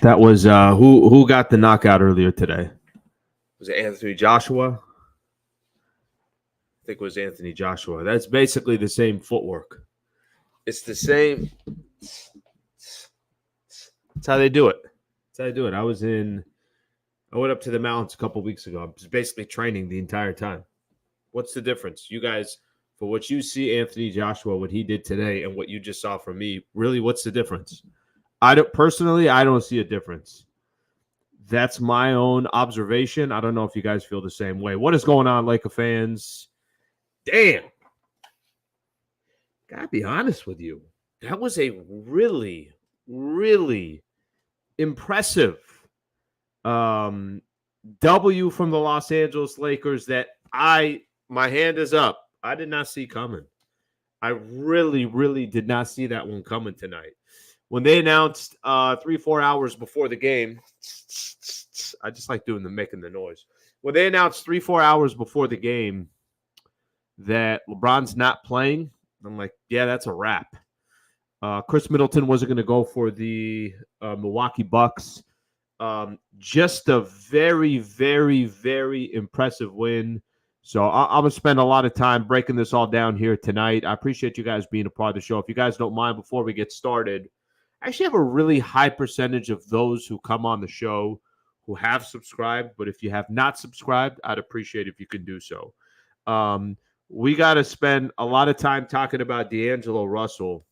That was who got the knockout earlier today? Was it Anthony Joshua? I think it was Anthony Joshua. That's basically the same footwork. It's the same. That's how they do it. That's how they do it. I went up to the mountains a couple weeks ago. I was basically training the entire time. What's the difference? You guys, for what you see Anthony Joshua, what he did today, and what you just saw from me, really, what's the difference? I don't see a difference. That's my own observation. I don't know if you guys feel the same way. What is going on, Laker fans? Damn. Gotta be honest with you. That was a really, really impressive W from the Los Angeles Lakers that my hand is up. I did not see coming. I really, really did not see that one coming tonight. When they announced 3-4 hours before the game, I just like making the noise. When they announced 3-4 hours before the game that LeBron's not playing, I'm like, yeah, that's a wrap. Chris Middleton wasn't going to go for the Milwaukee Bucks. Just a very, very, very impressive win. So I'm going to spend a lot of time breaking this all down here tonight. I appreciate you guys being a part of the show. If you guys don't mind, before we get started, I actually have a really high percentage of those who come on the show who have subscribed. But if you have not subscribed, I'd appreciate if you could do so. We got to spend a lot of time talking about D'Angelo Russell.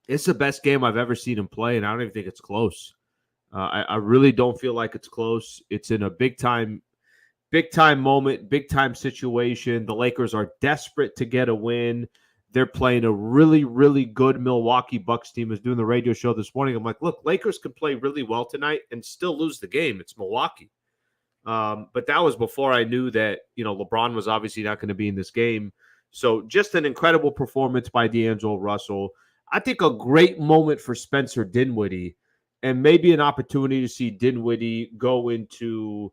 It's the best game I've ever seen him play, and I don't even think it's close. I really don't feel like it's close. It's in a big-time moment, big-time situation. The Lakers are desperate to get a win. They're playing a really, really good Milwaukee Bucks team. I was doing the radio show this morning. I'm like, look, Lakers can play really well tonight and still lose the game. It's Milwaukee. But that was before I knew that, LeBron was obviously not going to be in this game. So just an incredible performance by D'Angelo Russell. I think a great moment for Spencer Dinwiddie, and maybe an opportunity to see Dinwiddie go into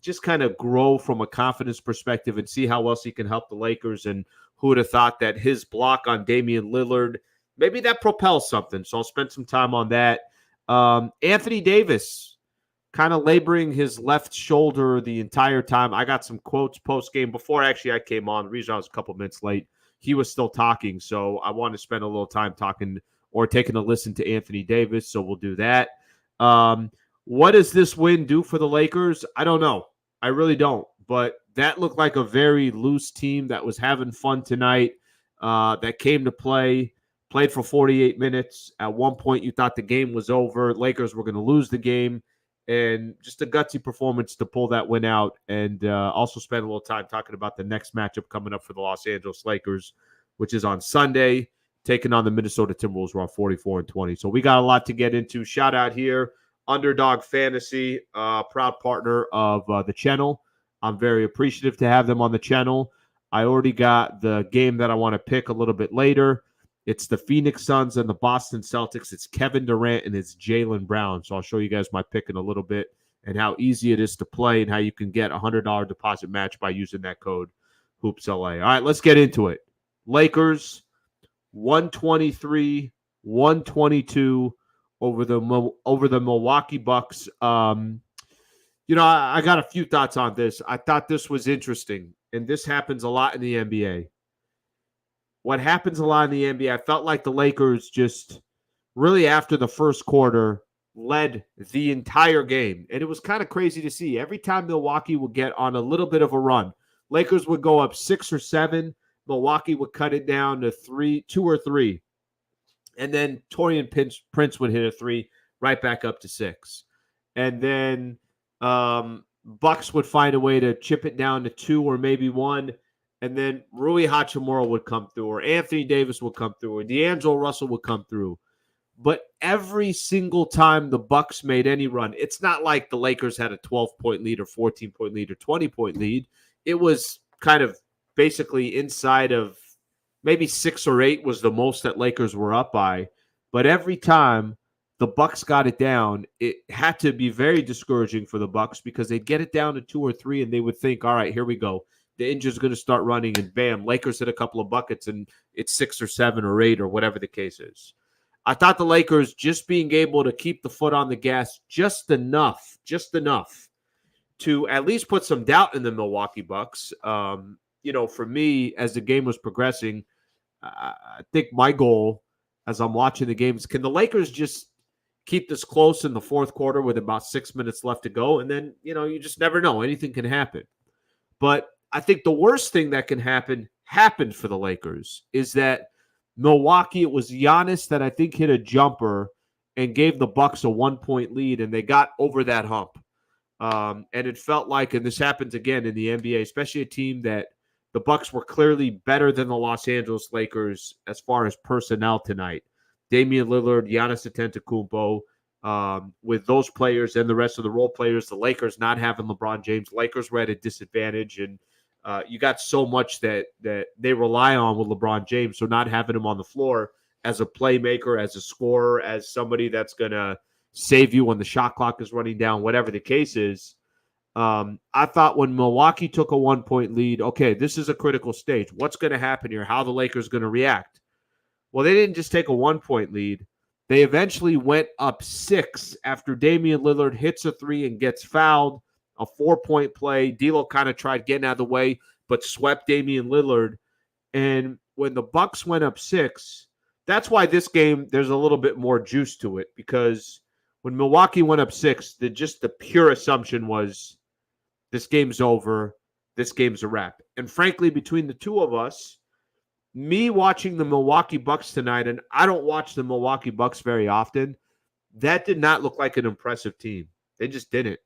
just kind of grow from a confidence perspective and see how else he can help the Lakers. And who would have thought that his block on Damian Lillard, maybe that propels something. So I'll spend some time on that. Anthony Davis kind of laboring his left shoulder the entire time. I got some quotes post-game before actually I came on. The reason I was a couple minutes late, he was still talking. So I want to spend a little time talking or taking a listen to Anthony Davis. So we'll do that. What does this win do for the Lakers? I don't know. I really don't. But that looked like a very loose team that was having fun tonight, that came to play, played for 48 minutes. At one point, you thought the game was over. Lakers were going to lose the game. And just a gutsy performance to pull that win out. And also spend a little time talking about the next matchup coming up for the Los Angeles Lakers, which is on Sunday, taking on the Minnesota Timberwolves. We're on 44-20. So we got a lot to get into. Shout out here, Underdog Fantasy, proud partner of the channel. I'm very appreciative to have them on the channel. I already got the game that I want to pick a little bit later. It's the Phoenix Suns and the Boston Celtics. It's Kevin Durant and it's Jaylen Brown. So I'll show you guys my pick in a little bit and how easy it is to play and how you can get a $100 deposit match by using that code HoopsLA. All right, let's get into it. Lakers 123-122 over the Milwaukee Bucks. I got a few thoughts on this. I thought this was interesting, and this happens a lot in the NBA. What happens a lot in the NBA, I felt like the Lakers just really after the first quarter led the entire game. And it was kind of crazy to see. Every time Milwaukee would get on a little bit of a run, Lakers would go up 6 or 7. Milwaukee would cut it down to 2 or 3. And then Taurean Prince would hit a 3 right back up to 6. And then Bucks would find a way to chip it down to 2 or maybe 1. And then Rui Hachimura would come through, or Anthony Davis would come through, or D'Angelo Russell would come through. But every single time the Bucks made any run, it's not like the Lakers had a 12-point lead or 14-point lead or 20-point lead. It was kind of basically inside of maybe 6 or 8 was the most that Lakers were up by. But every time the Bucks got it down, it had to be very discouraging for the Bucks because they'd get it down to 2 or 3 and they would think, all right, here we go. The engine's going to start running, and bam, Lakers hit a couple of buckets, and it's 6 or 7 or 8 or whatever the case is. I thought the Lakers just being able to keep the foot on the gas just enough to at least put some doubt in the Milwaukee Bucks. For me, as the game was progressing, I think my goal as I'm watching the game is, can the Lakers just keep this close in the fourth quarter with about 6 minutes left to go? And then, you just never know. Anything can happen. But I think the worst thing that can happen happened for the Lakers is that Milwaukee, it was Giannis that I think hit a jumper and gave the Bucks a 1-point lead, and they got over that hump. And it felt like, and this happens again in the NBA, especially a team that the Bucks were clearly better than the Los Angeles Lakers as far as personnel tonight. Damian Lillard, Giannis Antetokounmpo, with those players and the rest of the role players, the Lakers not having LeBron James, Lakers were at a disadvantage, and you got so much that they rely on with LeBron James, so not having him on the floor as a playmaker, as a scorer, as somebody that's going to save you when the shot clock is running down, whatever the case is. I thought when Milwaukee took a 1-point lead, okay, this is a critical stage. What's going to happen here? How the Lakers going to react? Well, they didn't just take a 1-point lead. They eventually went up 6 after Damian Lillard hits a 3 and gets fouled. A 4-point play. D'Lo kind of tried getting out of the way, but swept Damian Lillard. And when the Bucks went up 6, that's why this game, there's a little bit more juice to it, because when Milwaukee went up 6, the pure assumption was this game's over. This game's a wrap. And frankly, between the two of us, me watching the Milwaukee Bucks tonight, and I don't watch the Milwaukee Bucks very often, that did not look like an impressive team. They just didn't.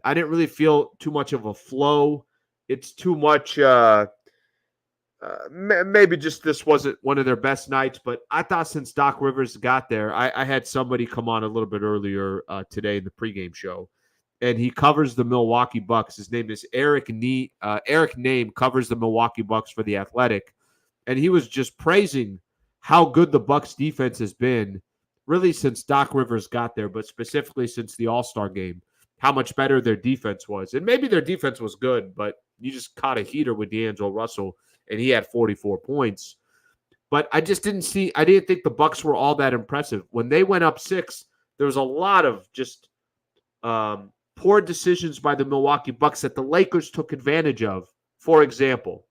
I didn't really feel too much of a flow. It's too much. Maybe just this wasn't one of their best nights, but I thought since Doc Rivers got there, I had somebody come on a little bit earlier today in the pregame show, and he covers the Milwaukee Bucks. His name is Eric Name, covers the Milwaukee Bucks for The Athletic, and he was just praising how good the Bucks defense has been really since Doc Rivers got there, but specifically since the All-Star game, how much better their defense was. And maybe their defense was good, but you just caught a heater with D'Angelo Russell, and he had 44 points. But I didn't think the Bucks were all that impressive. When they went up 6, there was a lot of just poor decisions by the Milwaukee Bucks that the Lakers took advantage of. For example,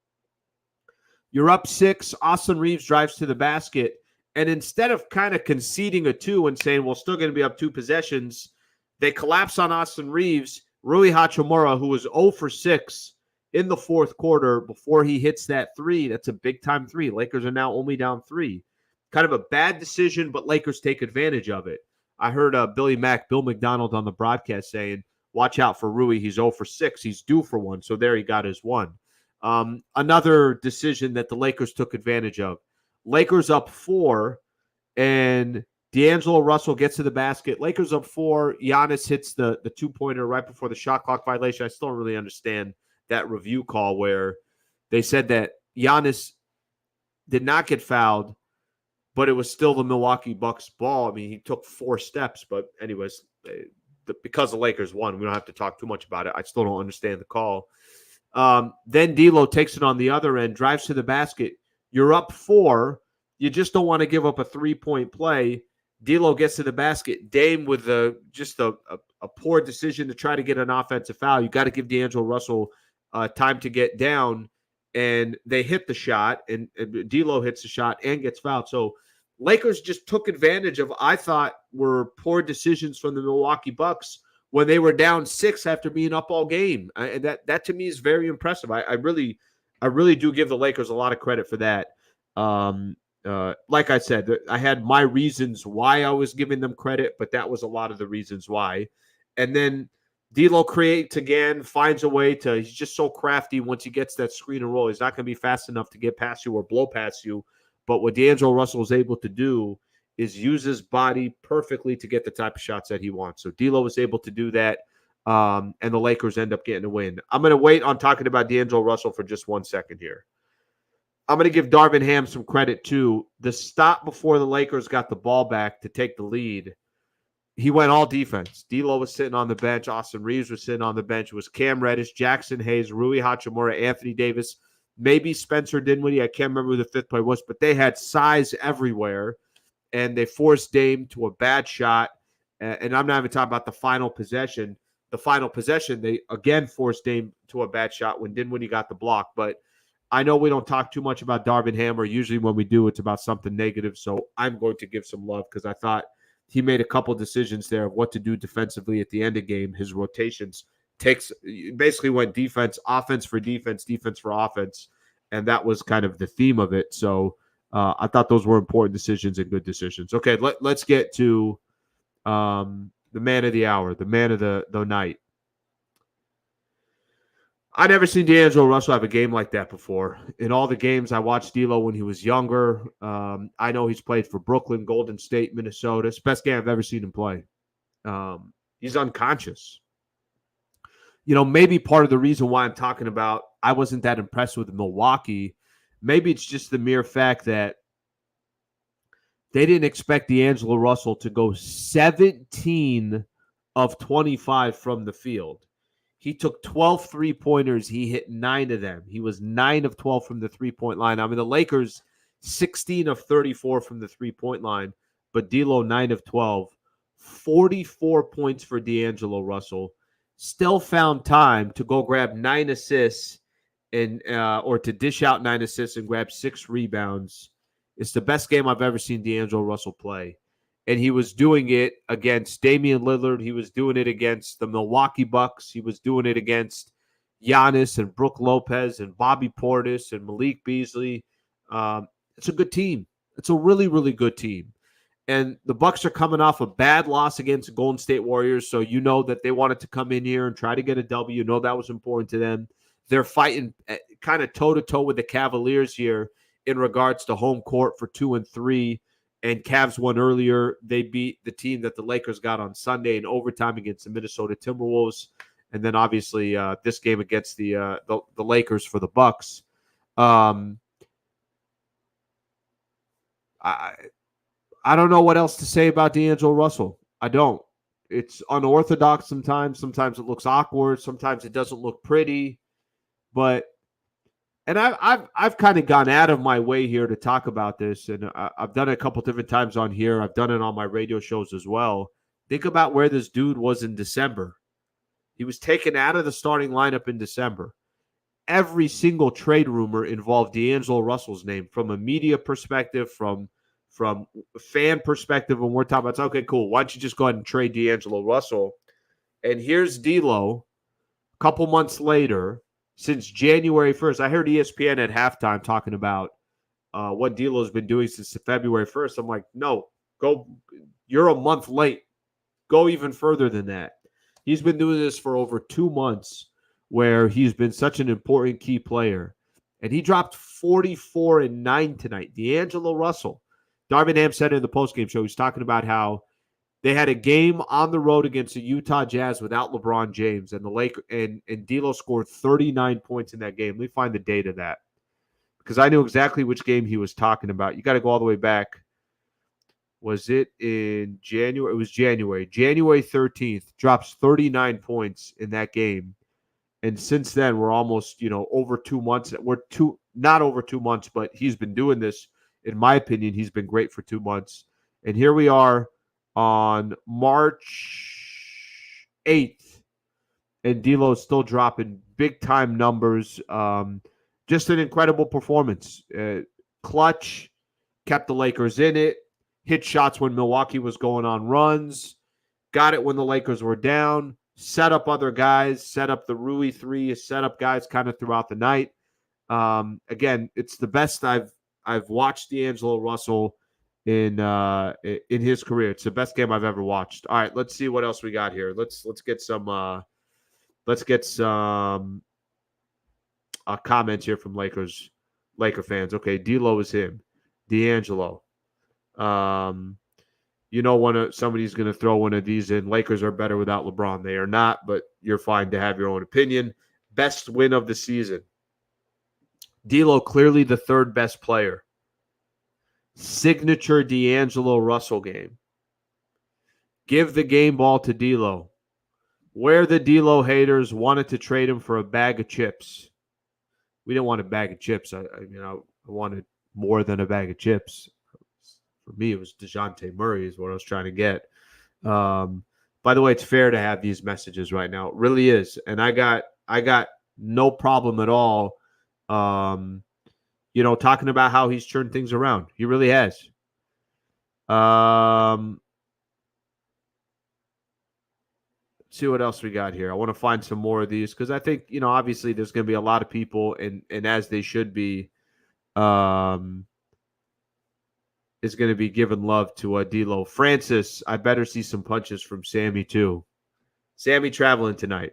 you're up 6, Austin Reeves drives to the basket, and instead of kind of conceding a 2 and saying, well, still going to be up 2 possessions, they collapse on Austin Reeves. Rui Hachimura, who was 0 for 6 in the fourth quarter before he hits that 3. That's a big-time 3. Lakers are now only down 3. Kind of a bad decision, but Lakers take advantage of it. I heard Bill McDonald on the broadcast saying, watch out for Rui. He's 0 for 6. He's due for 1. So there he got his 1. Another decision that the Lakers took advantage of. Lakers up 4, and D'Angelo Russell gets to the basket. Lakers up 4. Giannis hits the 2-pointer right before the shot clock violation. I still don't really understand that review call where they said that Giannis did not get fouled, but it was still the Milwaukee Bucks ball. I mean, he took 4 steps, but anyways, because the Lakers won, we don't have to talk too much about it. I still don't understand the call. Then D'Lo takes it on the other end, drives to the basket. You're up 4. You just don't want to give up a 3-point play. D'Lo gets to the basket. Dame with a poor decision to try to get an offensive foul. You got to give D'Angelo Russell time to get down, and they hit the shot, and D'Lo hits the shot and gets fouled. So Lakers just took advantage of, I thought, were poor decisions from the Milwaukee Bucks when they were down 6 after being up all game. And that to me is very impressive. I really do give the Lakers a lot of credit for that. Like I said, I had my reasons why I was giving them credit, but that was a lot of the reasons why. And then D'Lo creates again, finds a way to, he's just so crafty once he gets that screen and roll. He's not going to be fast enough to get past you or blow past you. But what D'Angelo Russell is able to do is use his body perfectly to get the type of shots that he wants. So D'Lo was able to do that, and the Lakers end up getting a win. I'm going to wait on talking about D'Angelo Russell for just 1 second here. I'm going to give Darvin Ham some credit, too. The stop before the Lakers got the ball back to take the lead, he went all defense. D'Lo was sitting on the bench. Austin Reeves was sitting on the bench. It was Cam Reddish, Jackson Hayes, Rui Hachimura, Anthony Davis, maybe Spencer Dinwiddie. I can't remember who the 5th player was, but they had size everywhere. and they forced Dame to a bad shot. And I'm not even talking about the final possession. The final possession, they again forced Dame to a bad shot when Dinwiddie got the block. But I know we don't talk too much about Darvin Hammer. Usually when we do, it's about something negative. So I'm going to give some love because I thought he made a couple decisions there of what to do defensively at the end of the game. His rotations basically went offense for defense, defense for offense. And that was kind of the theme of it. So I thought those were important decisions and good decisions. Okay, let's get to the man of the hour, the man of the night. I never seen D'Angelo Russell have a game like that before. In all the games I watched D'Lo when he was younger, I know he's played for Brooklyn, Golden State, Minnesota. It's the best game I've ever seen him play. He's unconscious. Maybe part of the reason why I'm talking about I wasn't that impressed with Milwaukee, maybe it's just the mere fact that they didn't expect D'Angelo Russell to go 17 of 25 from the field. He took 12 3-pointers. He hit 9 of them. He was 9 of 12 from the three-point line. I mean, the Lakers, 16 of 34 from the three-point line, but D'Lo, 9 of 12. 44 points for D'Angelo Russell. Still found time to go grab 9 assists or to dish out 9 assists and grab 6 rebounds. It's the best game I've ever seen D'Angelo Russell play. And he was doing it against Damian Lillard. He was doing it against the Milwaukee Bucks. He was doing it against Giannis and Brook Lopez and Bobby Portis and Malik Beasley. It's a good team. It's a really, really good team. And the Bucks are coming off a bad loss against the Golden State Warriors, so you know that they wanted to come in here and try to get a W. You know that was important to them. They're fighting kind of toe-to-toe with the Cavaliers here in regards to home court for 2 and 3. And Cavs won earlier. They beat the team that the Lakers got on Sunday in overtime against the Minnesota Timberwolves. And then obviously this game against the Lakers for the Bucks. I don't know what else to say about D'Angelo Russell. I don't. It's unorthodox sometimes. Sometimes it looks awkward. Sometimes it doesn't look pretty. And I've kind of gone out of my way here to talk about this, and I've done it a couple different times on here. I've done it on my radio shows as well. Think about where this dude was in December. He was taken out of the starting lineup in December. Every single trade rumor involved D'Angelo Russell's name from a media perspective, from a fan perspective, when we're talking about, okay, cool, why don't you just go ahead and trade D'Angelo Russell? And here's D'Lo a couple months later. Since January 1st, I heard ESPN at halftime talking about what D'Lo's been doing since February 1st. I'm like, no, go. You're a month late. Go even further than that. He's been doing this for over 2 months where he's been such an important key player. And he dropped 44 and 9 tonight. D'Angelo Russell. Darvin Ham said in the postgame show, he's talking about how they had a game on the road against the Utah Jazz without LeBron James, and the Lakers and D'Lo scored 39 points in that game. Let me find the date of that because I knew exactly which game he was talking about. You got to go all the way back. Was it in January? It was January. January 13th, drops 39 points in that game. And since then, we're almost, over 2 months. Not over 2 months, but he's been doing this. In my opinion, he's been great for 2 months. And here we are on March 8th, and D'Lo is still dropping big-time numbers. Just an incredible performance. Clutch, kept the Lakers in it, hit shots when Milwaukee was going on runs, got it when the Lakers were down, set up other guys, set up the Rui 3, set up guys kind of throughout the night. Again, it's the best I've watched D'Angelo Russell in his career. It's the best game I've ever watched. All right, let's see what else we got here. Let's get some comments here from Laker fans. Okay, D'Lo is him. D'Angelo. Somebody's going to throw one of these in. Lakers are better without LeBron. They are not, but you're fine to have your own opinion. Best win of the season. D'Lo clearly the third best player. Signature D'Angelo Russell game. Give the game ball to D'Lo. Where the D'Lo haters wanted to trade him for a bag of chips. We didn't want a bag of chips. I wanted more than a bag of chips. For me, it was DeJounte Murray is what I was trying to get. By the way, it's fair to have these messages right now. It really is. And I got no problem at all, talking about how he's turned things around. He really has. See what else we got here. I want to find some more of these because I think, obviously there's going to be a lot of people, and as they should be, is going to be giving love to D'Lo. Francis, I better see some punches from Sammy too. Sammy traveling tonight.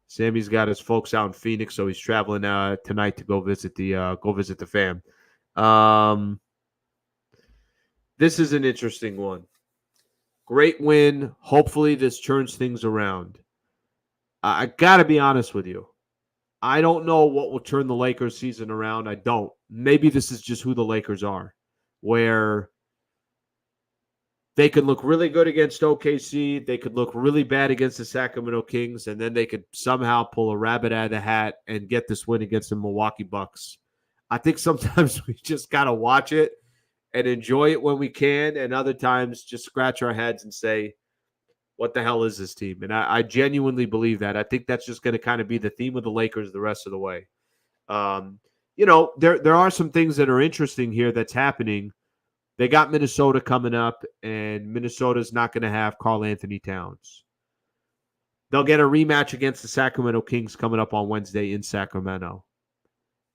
Sammy's got his folks out in Phoenix, so he's traveling tonight to go visit the fam. This is an interesting one. Great win. Hopefully this turns things around. I got to be honest with you. I don't know what will turn the Lakers season around. I don't. Maybe this is just who the Lakers are, where they could look really good against OKC. They could look really bad against the Sacramento Kings, and then they could somehow pull a rabbit out of the hat and get this win against the Milwaukee Bucks. I think sometimes we just got to watch it and enjoy it when we can, and other times just scratch our heads and say, what the hell is this team? And I genuinely believe that. I think that's just going to kind of be the theme of the Lakers the rest of the way. There are some things that are interesting here that's happening. They got Minnesota coming up, and Minnesota's not going to have Karl Anthony Towns. They'll get a rematch against the Sacramento Kings coming up on Wednesday in Sacramento.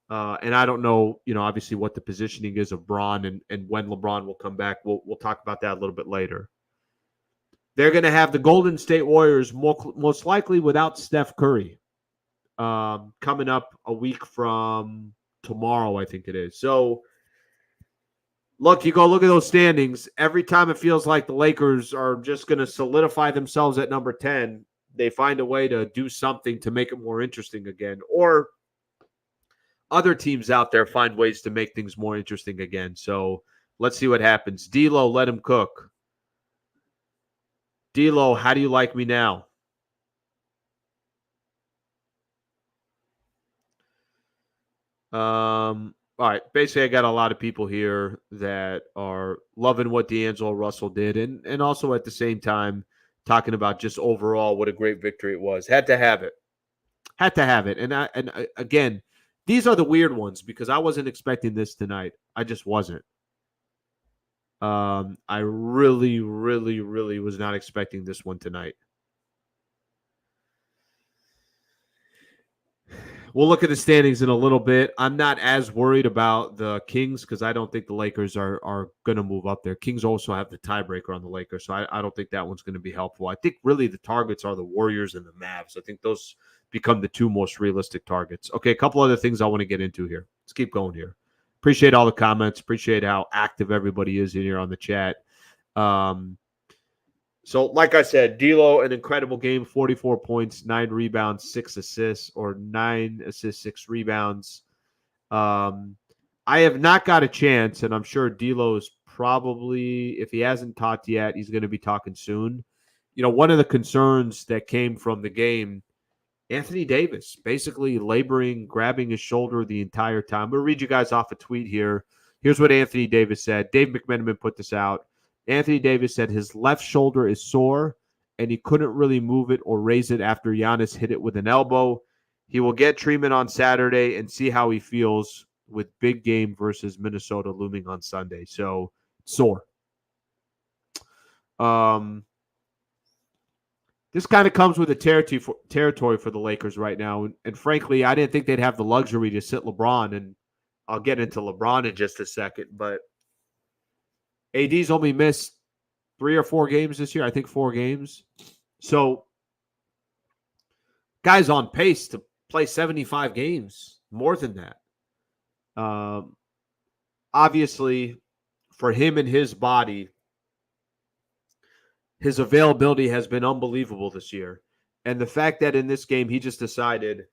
And I don't know, obviously what the positioning is of Bron and when LeBron will come back. We'll talk about that a little bit later. They're going to have the Golden State Warriors most likely without Steph Curry coming up a week from tomorrow, I think it is. So, look, you go look at those standings. Every time it feels like the Lakers are just going to solidify themselves at number 10, they find a way to do something to make it more interesting again. Or other teams out there find ways to make things more interesting again. So let's see what happens. D'Lo, let him cook. D'Lo, how do you like me now? All right. Basically, I got a lot of people here that are loving what D'Angelo Russell did, and also at the same time talking about just overall what a great victory it was. Had to have it. And again, these are the weird ones because I wasn't expecting this tonight. I just wasn't. I really, really, really was not expecting this one tonight. We'll look at the standings in a little bit. I'm not as worried about the Kings because I don't think the Lakers are going to move up there. Kings also have the tiebreaker on the Lakers, so I don't think that one's going to be helpful. I think really the targets are the Warriors and the Mavs. I think those become the two most realistic targets. Okay, a couple other things I want to get into here. Let's keep going here. Appreciate all the comments. Appreciate how active everybody is in here on the chat. So, like I said, D'Lo, an incredible game, 44 points, 9 rebounds, 6 assists, or 9 assists, 6 rebounds. I have not got a chance, and I'm sure D'Lo is probably, if he hasn't talked yet, he's going to be talking soon. One of the concerns that came from the game, Anthony Davis basically laboring, grabbing his shoulder the entire time. I'm going to read you guys off a tweet here. Here's what Anthony Davis said. Dave McMenamin put this out. Anthony Davis said his left shoulder is sore, and he couldn't really move it or raise it after Giannis hit it with an elbow. He will get treatment on Saturday and see how he feels with big game versus Minnesota looming on Sunday. So, sore. This kind of comes with the territory for the Lakers right now. And frankly, I didn't think they'd have the luxury to sit LeBron, and I'll get into LeBron in just a second. But AD's only missed 3 or 4 games this year. I think 4 games. So, guy's on pace to play 75 games, more than that. Obviously, for him and his body, his availability has been unbelievable this year. And the fact that in this game he just decided,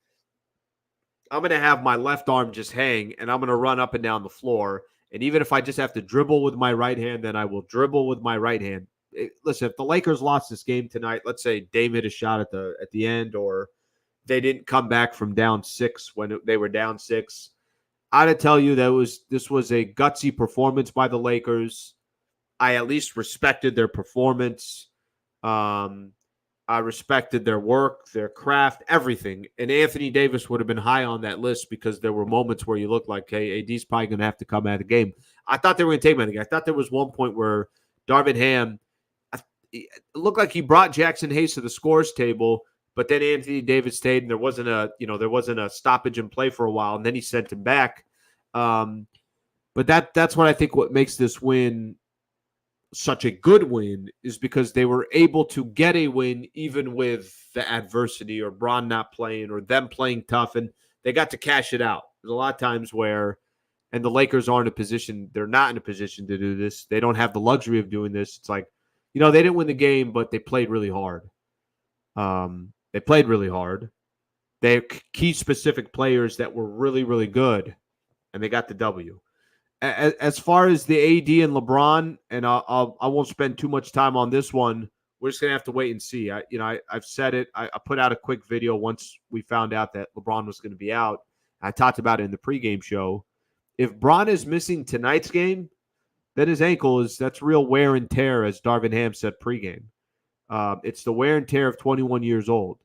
I'm going to have my left arm just hang, and I'm going to run up and down the floor. And even if I just have to dribble with my right hand, then I will dribble with my right hand. Listen, if the Lakers lost this game tonight, let's say Dame hit a shot at the end, or they didn't come back from down 6 when they were down 6, I to tell you that this was a gutsy performance by the Lakers. I at least respected their performance. I respected their work, their craft, everything. And Anthony Davis would have been high on that list because there were moments where you looked like, hey, AD's probably going to have to come out of the game. I thought they were going to take him out of the game. I thought there was one point where Darvin Ham, it looked like he brought Jackson Hayes to the scores table, but then Anthony Davis stayed, and there wasn't a stoppage in play for a while, and then he sent him back. But that's what I think what makes this win such a good win is because they were able to get a win even with the adversity or Bron not playing or them playing tough, and they got to cash it out. There's a lot of times where, and the Lakers aren't in a position, they're not in a position to do this. They don't have the luxury of doing this. It's like, they didn't win the game, but they played really hard. They played really hard. They have key specific players that were really, really good, and they got the W. As far as the AD and LeBron, and I won't spend too much time on this one. We're just gonna have to wait and see. I've said it. I put out a quick video once we found out that LeBron was going to be out. I talked about it in the pregame show. If Bron is missing tonight's game, then his ankle that's real wear and tear, as Darvin Ham said pregame. It's the wear and tear of 21 years old.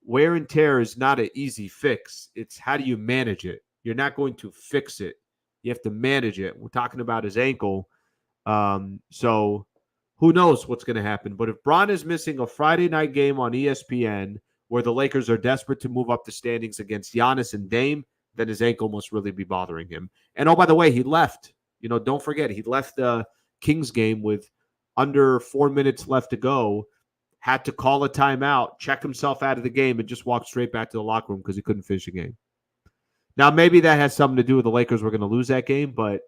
Wear and tear is not an easy fix. It's how do you manage it? You're not going to fix it. You have to manage it. We're talking about his ankle. So who knows what's going to happen. But if Bron is missing a Friday night game on ESPN where the Lakers are desperate to move up the standings against Giannis and Dame, then his ankle must really be bothering him. And oh, by the way, he left. Don't forget, he left the Kings game with under 4 minutes left to go, had to call a timeout, check himself out of the game, and just walk straight back to the locker room because he couldn't finish the game. Now, maybe that has something to do with the Lakers were going to lose that game, but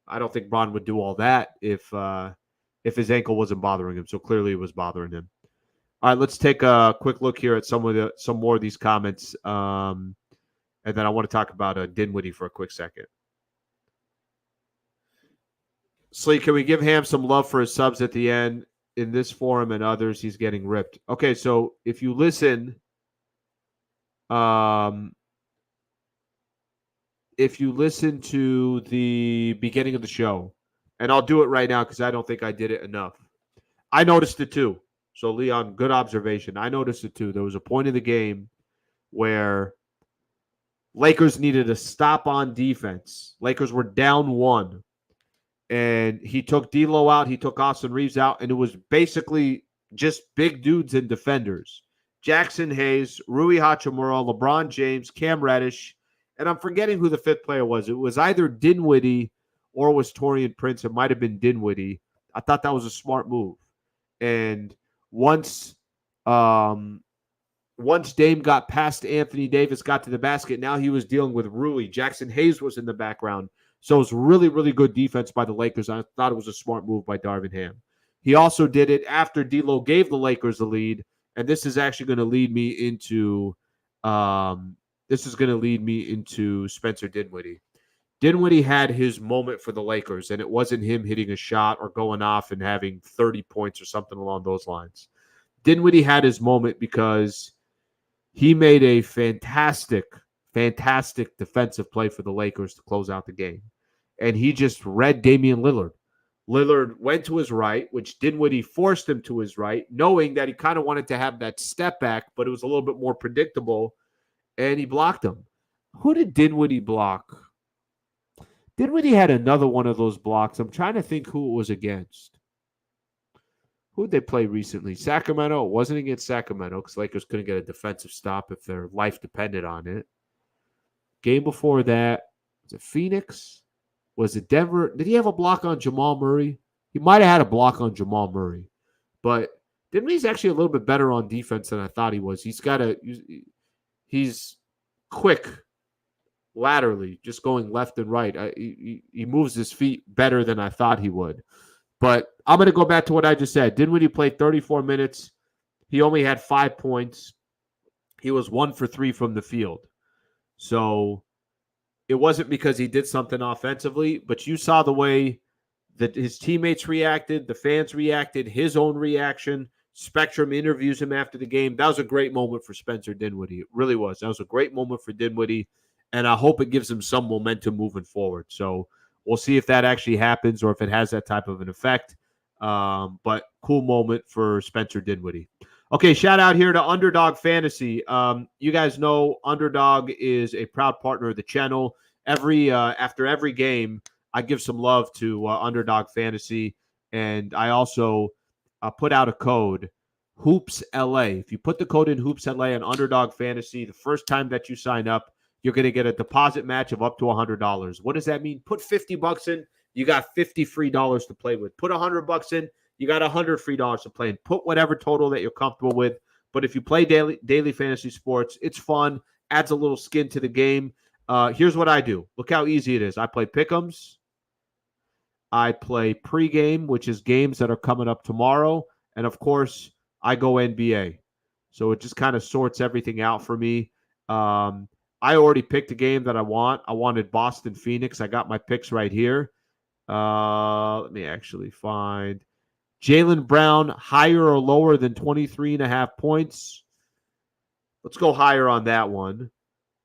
I don't think Bron would do all that if his ankle wasn't bothering him. So clearly it was bothering him. All right, let's take a quick look here at some more of these comments, and then I want to talk about Dinwiddie for a quick second. Slee, can we give Ham some love for his subs at the end? In this forum and others, he's getting ripped. Okay, so if you listen, to the beginning of the show, and I'll do it right now because I don't think I did it enough. I noticed it too. So, Leon, good observation. I noticed it too. There was a point in the game where Lakers needed a stop on defense. Lakers were down 1. And he took D'Lo out. He took Austin Reeves out. And it was basically just big dudes and defenders. Jackson Hayes, Rui Hachimura, LeBron James, Cam Reddish. And I'm forgetting who the fifth player was. It was either Dinwiddie or it was Taurean Prince. It might have been Dinwiddie. I thought that was a smart move. And once Dame got past Anthony Davis, got to the basket, now he was dealing with Rui. Jackson Hayes was in the background. So it was really, really good defense by the Lakers. I thought it was a smart move by Darvin Ham. He also did it after D'Lo gave the Lakers the lead, and this is actually going to lead me into Spencer Dinwiddie. Dinwiddie had his moment for the Lakers, and it wasn't him hitting a shot or going off and having 30 points or something along those lines. Dinwiddie had his moment because he made a fantastic defensive play for the Lakers to close out the game. And he just read Damian Lillard. Lillard went to his right, which Dinwiddie forced him to his right, knowing that he kind of wanted to have that step back, but it was a little bit more predictable, and he blocked him. Who did Dinwiddie block? Dinwiddie had another one of those blocks. I'm trying to think who it was against. Who did they play recently? Sacramento? It wasn't against Sacramento because Lakers couldn't get a defensive stop if their life depended on it. Game before that, was it Phoenix? Was it Denver? Did he have a block on Jamal Murray? He might have had a block on Jamal Murray. But Dinwiddie's actually a little bit better on defense than I thought he was. He's quick laterally, just going left and right. He moves his feet better than I thought he would. But I'm going to go back to what I just said. Dinwiddie played 34 minutes. He only had 5 points. He was 1 for 3 from the field. So it wasn't because he did something offensively, but you saw the way that his teammates reacted, the fans reacted, his own reaction. Spectrum interviews him after the game. That was a great moment for Spencer Dinwiddie. It really was. That was a great moment for Dinwiddie. and I hope it gives him some momentum moving forward. So we'll see if that actually happens or if it has that type of an effect. But cool moment for Spencer Dinwiddie. Okay, shout out here to Underdog Fantasy. You guys know Underdog is a proud partner of the channel. After every game, I give some love to Underdog Fantasy, and I also put out a code, Hoops LA. If you put the code in Hoops LA on Underdog Fantasy, the first time that you sign up, you're going to get a deposit match of up to $100. What does that mean? Put $50 in, you got $50 free to play with. Put $100 in, you got $100 free to play in. Put whatever total that you're comfortable with. But if you play daily fantasy sports, it's fun, adds a little skin to the game. Here's what I do. Look how easy it is. I play pick'ems. I play pregame, which is games that are coming up tomorrow. And, of course, I go NBA. So it just kind of sorts everything out for me. I already picked a game that I want. I wanted Boston Phoenix. I got my picks right here. Let me actually find Jaylen Brown higher or lower than 23.5 points. Let's go higher on that one.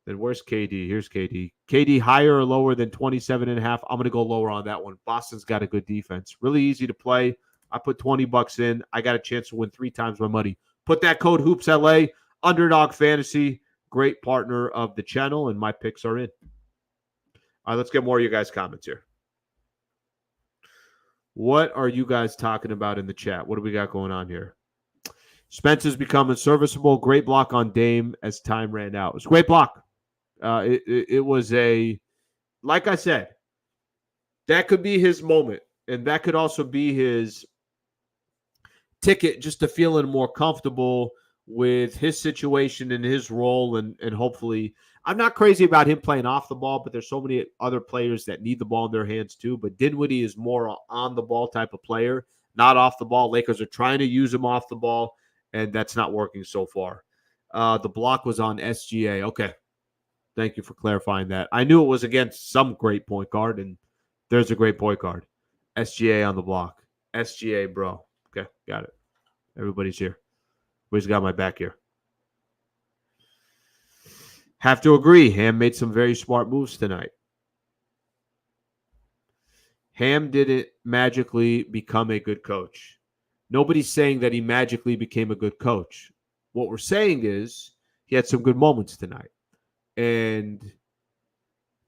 Then where's KD? Here's KD. KD higher or lower than 27.5. I'm going to go lower on that one. Boston's got a good defense. Really easy to play. I put $20 in. I got a chance to win 3 times my money. Put that code HoopsLA, Underdog Fantasy. Great partner of the channel, and my picks are in. All right, let's get more of your guys' comments here. What are you guys talking about in the chat? What do we got going on here? Spencer's becoming serviceable. Great block on Dame as time ran out. It was a great block. It was like I said, that could be his moment, and that could also be his ticket just to feeling more comfortable with his situation and his role, and hopefully, I'm not crazy about him playing off the ball, but there's so many other players that need the ball in their hands too. But Dinwiddie is more on the ball type of player, not off the ball. Lakers are trying to use him off the ball, and that's not working so far. The block was on SGA. Okay. Thank you for clarifying that. I knew it was against some great point guard, and there's a great point guard. SGA on the block. SGA, bro. Okay, got it. Everybody's here. Everybody's got my back here. Have to agree, Ham made some very smart moves tonight. Ham didn't magically become a good coach. Nobody's saying that he magically became a good coach. What we're saying is he had some good moments tonight. And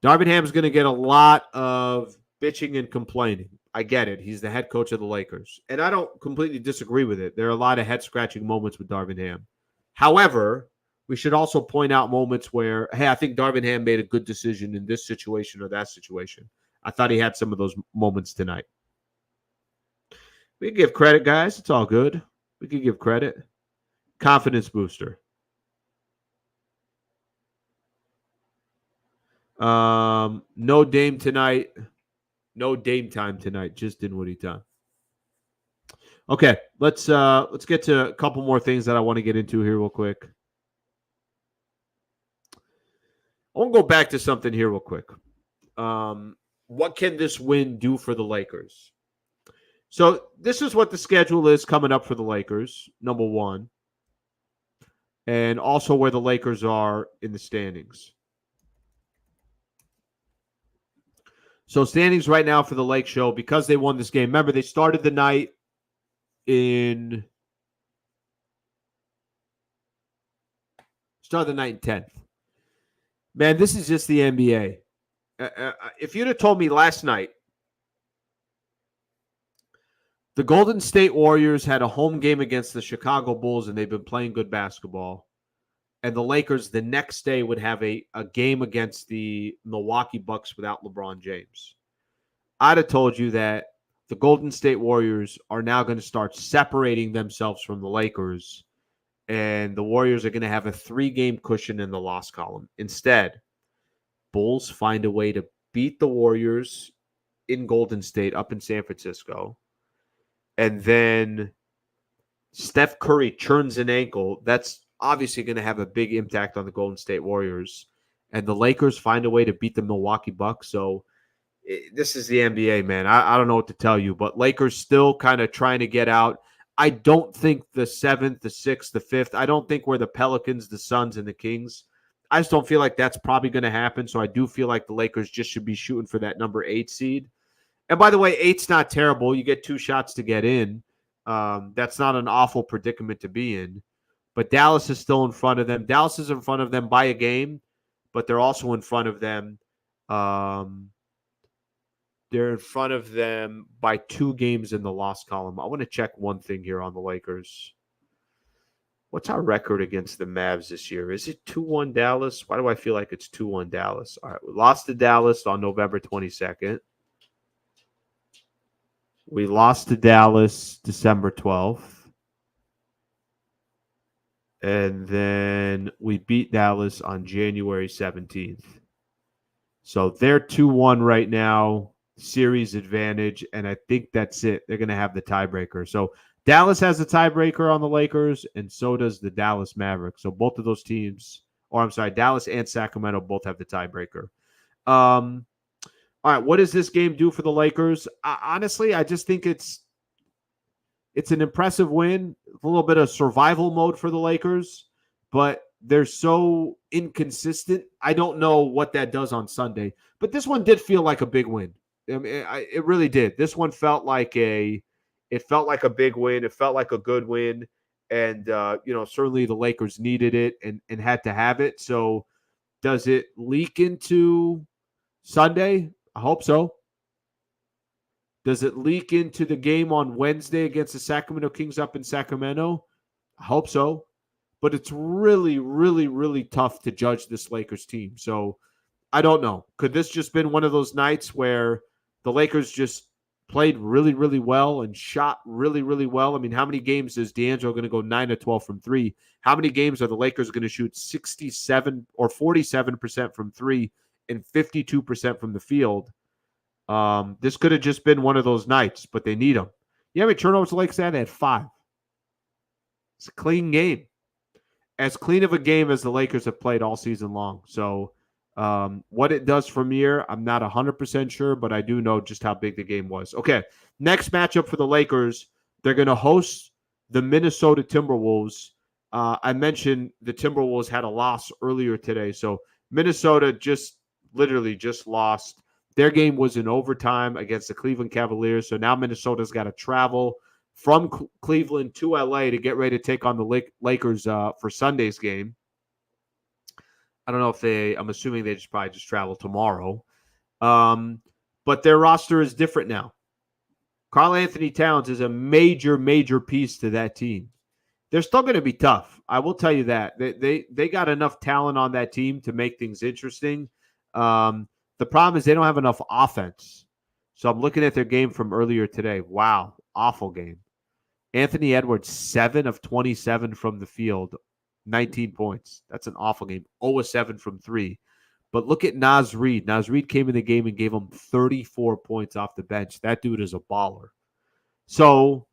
Darvin Ham's going to get a lot of bitching and complaining. I get it. He's the head coach of the Lakers. And I don't completely disagree with it. There are a lot of head-scratching moments with Darvin Ham. However, we should also point out moments where, hey, I think Darvin Ham made a good decision in this situation or that situation. I thought he had some of those moments tonight. We can give credit, guys. It's all good. We can give credit. Confidence booster. No Dame tonight. No Dame time tonight. Just Dinwiddie time. Okay, let's get to a couple more things that I want to get into here real quick. I want to go back to something here real quick. What can this win do for the Lakers? So this is what the schedule is coming up for the Lakers, number one. And also where the Lakers are in the standings. So standings right now for the Lake Show, because they won this game. Remember, they started the night in 10th. Man, this is just the NBA. If you'd have told me last night the Golden State Warriors had a home game against the Chicago Bulls and they've been playing good basketball, and the Lakers the next day would have a game against the Milwaukee Bucks without LeBron James, I'd have told you that the Golden State Warriors are now going to start separating themselves from the Lakers, and the Warriors are going to have a 3-game cushion in the loss column. Instead, Bulls find a way to beat the Warriors in Golden State up in San Francisco, and then Steph Curry churns an ankle. That's obviously going to have a big impact on the Golden State Warriors, and the Lakers find a way to beat the Milwaukee Bucks. So this is the NBA, man. I don't know what to tell you, but Lakers still kind of trying to get out. I don't think the 7th, the 6th, the 5th, I don't think we're the Pelicans, the Suns, and the Kings. I just don't feel like that's probably going to happen. So I do feel like the Lakers just should be shooting for that number 8 seed. And by the way, 8's not terrible. You get 2 shots to get in. That's not an awful predicament to be in. But Dallas is still in front of them. Dallas is in front of them by a game, but they're also in front of them. They're in front of them by 2 games in the loss column. I want to check one thing here on the Lakers. What's our record against the Mavs this year? Is it 2-1 Dallas? Why do I feel like it's 2-1 Dallas? All right, we lost to Dallas on November 22nd. We lost to Dallas December 12th. And then we beat Dallas on January 17th. So they're 2-1 right now, series advantage, and I think that's it. They're going to have the tiebreaker. So Dallas has a tiebreaker on the Lakers, and so does the Dallas Mavericks. So both of those teams, or I'm sorry, Dallas and Sacramento both have the tiebreaker. All right, what does this game do for the Lakers? Honestly, I just think it's an impressive win, a little bit of survival mode for the Lakers, but they're so inconsistent. I don't know what that does on Sunday, but this one did feel like a big win. I mean, it really did. This one felt like a big win. It felt like a good win, and certainly the Lakers needed it and had to have it. So, does it leak into Sunday? I hope so. Does it leak into the game on Wednesday against the Sacramento Kings up in Sacramento? I hope so. But it's really, really, really tough to judge this Lakers team. So I don't know. Could this just been one of those nights where the Lakers just played really, really well and shot really, really well? I mean, how many games is D'Angelo going to go 9 of 12 from 3? How many games are the Lakers going to shoot 67 or 47% from 3 and 52% from the field? This could have just been one of those nights, but they need them. You know how many turnovers the Lakers had? They had 5. It's a clean game. As clean of a game as the Lakers have played all season long. So what it does from here, I'm not 100% sure, but I do know just how big the game was. Okay, next matchup for the Lakers, they're going to host the Minnesota Timberwolves. I mentioned the Timberwolves had a loss earlier today, so Minnesota literally just lost. Their game was in overtime against the Cleveland Cavaliers, so now Minnesota's got to travel from Cleveland to LA to get ready to take on the Lakers for Sunday's game. I don't know if I'm assuming they probably just travel tomorrow. But their roster is different now. Karl-Anthony Towns is a major, major piece to that team. They're still going to be tough. I will tell you that. They got enough talent on that team to make things interesting. The problem is they don't have enough offense. So I'm looking at their game from earlier today. Wow, awful game. Anthony Edwards, 7 of 27 from the field, 19 points. That's an awful game. 0 of 7 from 3. But look at Naz Reid. Naz Reid came in the game and gave him 34 points off the bench. That dude is a baller. So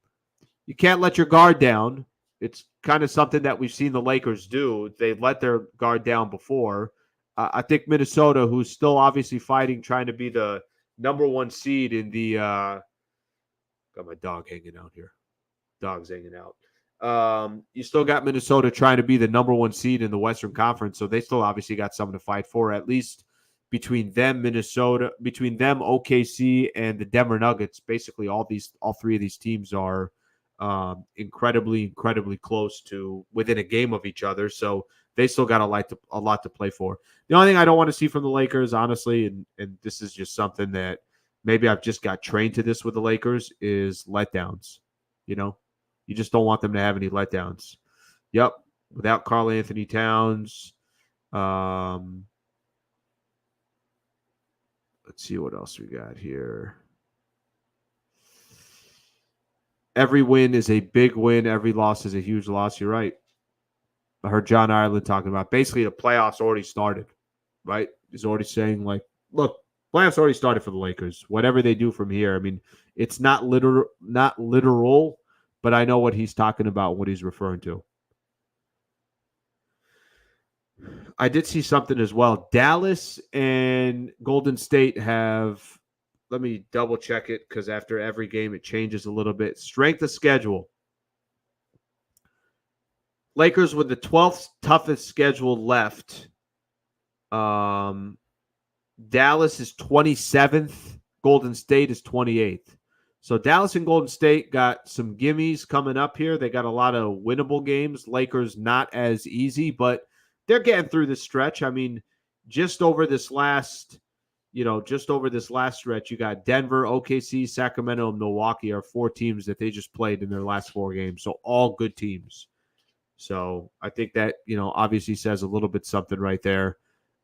you can't let your guard down. It's kind of something that we've seen the Lakers do. They let their guard down before. I think Minnesota, who's still obviously fighting, trying to be the number 1 seed in the got my dog hanging out here. Dog's hanging out. You still got Minnesota trying to be the number 1 seed in the Western Conference, so they still obviously got something to fight for, at least between them, OKC, and the Denver Nuggets. Basically, all 3 of these teams are incredibly, incredibly close to within a game of each other. So they still got a lot to play for. The only thing I don't want to see from the Lakers, honestly, and this is just something that maybe I've just got trained to this with the Lakers, is letdowns. You just don't want them to have any letdowns. Yep, without Karl-Anthony Towns. Let's see what else we got here. Every win is a big win. Every loss is a huge loss. You're right. I heard John Ireland talking about basically the playoffs already started, right? He's already saying, like, look, playoffs already started for the Lakers. Whatever they do from here, I mean, it's not literal, but I know what he's talking about, what he's referring to. I did see something as well. Dallas and Golden State have, let me double check it because after every game it changes a little bit. Strength of schedule. Lakers with the 12th toughest schedule left Dallas is 27th. Golden State is 28th. So Dallas and Golden State got some gimmies coming up here. They got a lot of winnable games. Lakers not as easy, but they're getting through this stretch. I mean, just over this last stretch, you got Denver, OKC, Sacramento, and Milwaukee are 4 teams that they just played in their last 4 games. So all good teams. So I think that, obviously says a little bit something right there.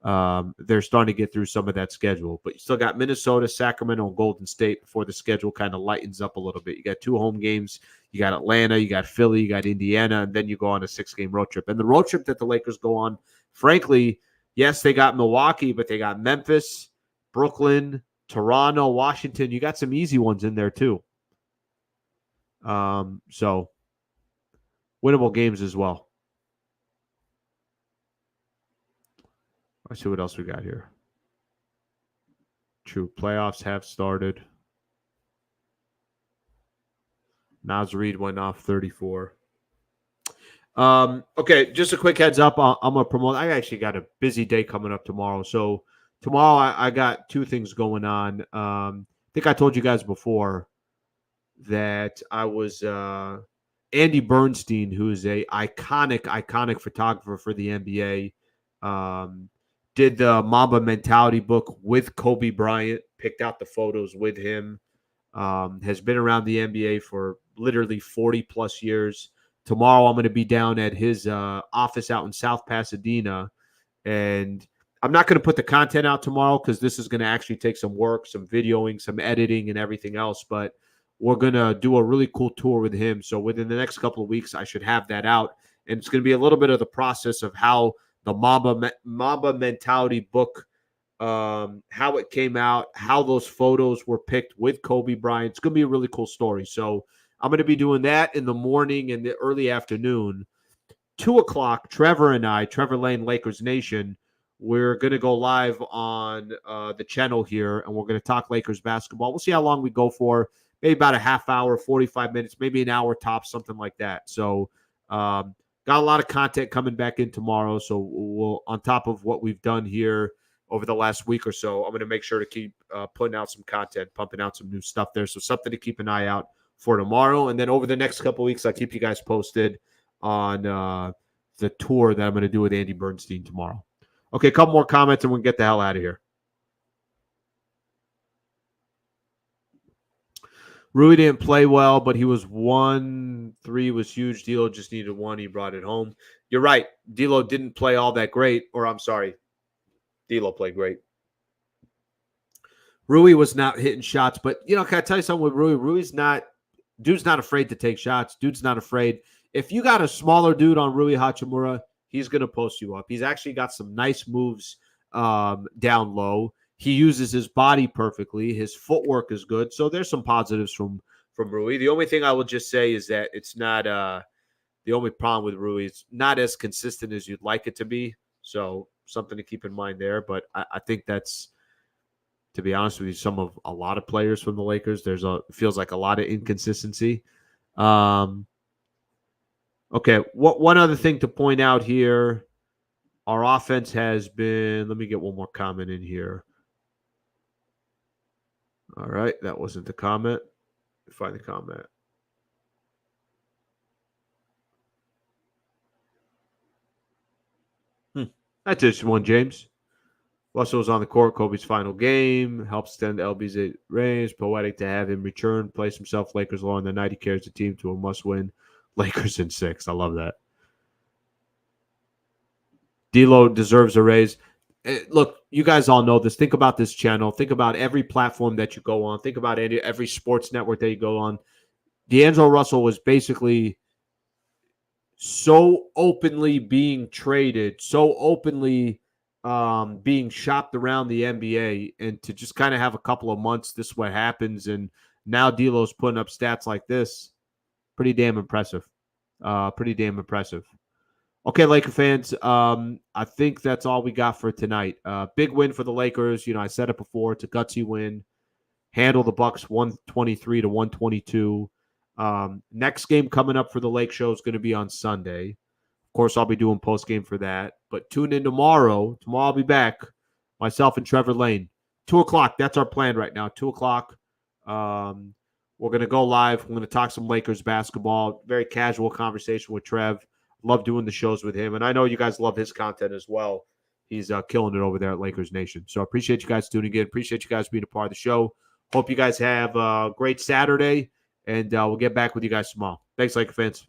They're starting to get through some of that schedule, but you still got Minnesota, Sacramento, and Golden State before the schedule kind of lightens up a little bit. You got 2 home games. You got Atlanta, you got Philly, you got Indiana, and then you go on a 6-game road trip. And the road trip that the Lakers go on, frankly, yes, they got Milwaukee, but they got Memphis, Brooklyn, Toronto, Washington. You got some easy ones in there too. So winnable games as well. Let's see what else we got here. True. Playoffs have started. Naz Reid went off 34. Okay, just a quick heads up. I'm going to promote. I actually got a busy day coming up tomorrow. So tomorrow I got 2 things going on. I think I told you guys before that I was Andy Bernstein, who is a iconic photographer for the NBA. Did the Mamba Mentality book with Kobe Bryant, picked out the photos with him, has been around the NBA for literally 40 plus years. Tomorrow I'm going to be down at his office out in South Pasadena, and I'm not going to put the content out tomorrow because this is going to actually take some work, some videoing, some editing, and everything else, but we're going to do a really cool tour with him. So within the next couple of weeks, I should have that out, and it's going to be a little bit of the process of how the Mamba Mentality book, how it came out, how those photos were picked with Kobe Bryant. It's going to be a really cool story. So I'm going to be doing that in the morning and the early afternoon. 2 o'clock, Trevor Lane, Lakers Nation, we're going to go live on the channel here, and we're going to talk Lakers basketball. We'll see how long we go for. Maybe about a half hour, 45 minutes, maybe an hour tops, something like that. So got a lot of content coming back in tomorrow. So we'll, on top of what we've done here over the last week or so, I'm going to make sure to keep putting out some content, pumping out some new stuff there. So something to keep an eye out for tomorrow. And then over the next couple of weeks, I'll keep you guys posted on the tour that I'm going to do with Andy Bernstein tomorrow. Okay, a couple more comments and we'll get the hell out of here. Rui didn't play well, but he was 1-3 was huge. D'Lo just needed 1. He brought it home. You're right. D'Lo didn't play all that great. Or I'm sorry. D'Lo played great. Rui was not hitting shots. But, can I tell you something with Rui? Dude's not afraid to take shots. Dude's not afraid. If you got a smaller dude on Rui Hachimura, he's going to post you up. He's actually got some nice moves down low. He uses his body perfectly. His footwork is good. So there's some positives from Rui. The only thing I will just say is that it's not the only problem with Rui. It's not as consistent as you'd like it to be. So something to keep in mind there. But I think that's, to be honest with you, a lot of players from the Lakers. Feels like a lot of inconsistency. Okay, one other thing to point out here. Our offense has been, let me get one more comment in here. All right, that wasn't the comment. Find the comment. That's just one, James. Russell was on the court, Kobe's final game. Helps extend LB's range. Poetic to have him return. Place himself Lakers low on the night. He carries the team to a must-win. Lakers in 6. I love that. D'Lo deserves a raise. Look, you guys all know this. Think about this channel. Think about every platform that you go on. Think about every sports network that you go on. D'Angelo Russell was basically so openly being traded, so openly being shopped around the NBA, and to just kind of have a couple of months, this is what happens, and now D'Lo's putting up stats like this. Pretty damn impressive. Okay, Laker fans, I think that's all we got for tonight. Big win for the Lakers. I said it before. It's a gutsy win. Handle the Bucks 123 to 122. Next game coming up for the Lake Show is going to be on Sunday. Of course, I'll be doing post game for that. But tune in tomorrow. Tomorrow I'll be back. Myself and Trevor Lane. 2 o'clock. That's our plan right now. 2 o'clock. We're going to go live. We're going to talk some Lakers basketball. Very casual conversation with Trev. Love doing the shows with him. And I know you guys love his content as well. He's killing it over there at Lakers Nation. So I appreciate you guys tuning in. Appreciate you guys being a part of the show. Hope you guys have a great Saturday. And we'll get back with you guys tomorrow. Thanks, Laker fans.